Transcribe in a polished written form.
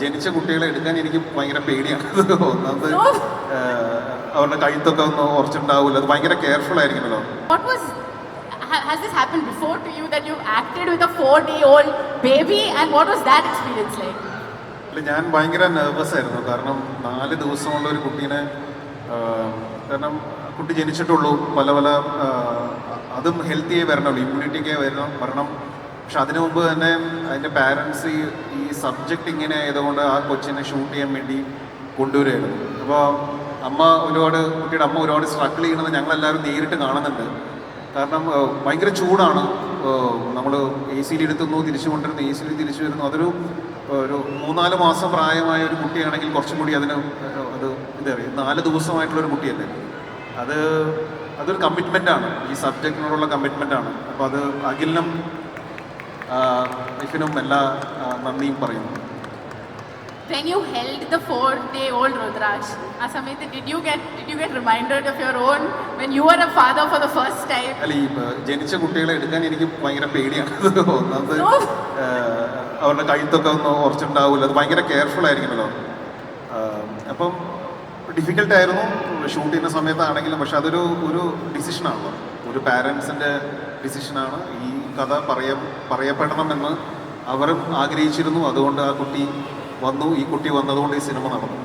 ജനിച്ച കുട്ടികളെ എടുക്കാൻ എനിക്ക് ഭയങ്കര പേടിയാണ്. ഒന്നാമത് അവരുടെ കഴുത്തൊക്കെ ഒന്ന് ഉറച്ചിട്ടുണ്ടാവില്ല, അത് ഭയങ്കര careful ആയിരിക്കണല്ലോ. Has this happened before to you that you've acted with a 4-day-old baby, and what was that experience like? ഞാൻ ഭയങ്കര നെർവസ് ആയിരുന്നു. കാരണം 4 ദിവസമുള്ള ഒരു കുട്ടീനെ, കാരണം കുട്ടി ജനിച്ചിട്ടുള്ളൂ, പല പല അതും ഹെൽത്തിയായി വരണമല്ലോ, ഇമ്മ്യൂണിറ്റിയൊക്കെ വരണം. പക്ഷെ അതിനു മുമ്പ് തന്നെ അതിൻ്റെ പാരൻസ് ഈ സബ്ജക്റ്റ് ഇങ്ങനെ ആയതുകൊണ്ട് ആ കൊച്ചിനെ ഷൂട്ട് ചെയ്യാൻ വേണ്ടി കൊണ്ടുവരികയായിരുന്നു. അപ്പോൾ കുട്ടിയുടെ അമ്മ ഒരുപാട് സ്ട്രഗിൾ ചെയ്യണമെന്ന് ഞങ്ങളെല്ലാവരും നേരിട്ട് കാണുന്നുണ്ട്. കാരണം ഭയങ്കര ചൂടാണ്. നമ്മൾ എ സിയിൽ എടുത്തുന്നു, തിരിച്ചു കൊണ്ടിരുന്നു, എ സിയിൽ തിരിച്ചു വരുന്നു. അതൊരു 3-4 മാസം പ്രായമായ ഒരു കുട്ടിയാണെങ്കിൽ കുറച്ചും കൂടി അത് എന്താ പറയുക, 4 ദിവസമായിട്ടുള്ളൊരു കുട്ടിയല്ലേ, അതൊരു കമ്മിറ്റ്മെൻ്റാണ്, ഈ സബ്ജക്റ്റിനോടുള്ള കമ്മിറ്റ്മെൻ്റാണ്. അപ്പോൾ അത് അഖിലിനും വൈഫിനും എല്ലാ നന്ദിയും പറയുന്നു. When you held the 4-day-old Rudraj, did you get reminded of your own when you were a father for the first time? അല്ല, ഈ ജനിച്ച കുട്ടികളെ എടുക്കാൻ എനിക്ക് ഭയങ്കര പേടിയാണ്. ഒന്നാമത് അവരുടെ കഴുത്തൊക്കെ ഒന്ന് ഉറച്ചിട്ടുണ്ടാവില്ല, അത് ഭയങ്കര കെയർഫുൾ ആയിരിക്കണല്ലോ. അപ്പം ഡിഫിക്കൽട്ടായിരുന്നു ഷൂട്ട് ചെയ്യുന്ന സമയത്താണെങ്കിലും. പക്ഷെ അതൊരു ഡിസിഷനാണല്ലോ, ഒരു പാരൻസിൻ്റെ ഡിസിഷനാണ്. ഈ കഥ പറയപ്പെടണമെന്ന് അവരും ആഗ്രഹിച്ചിരുന്നു. അതുകൊണ്ട് ആ കുട്ടി വന്നു, ഈ കുട്ടി വന്നതുകൊണ്ട് ഈ സിനിമ നടന്നു.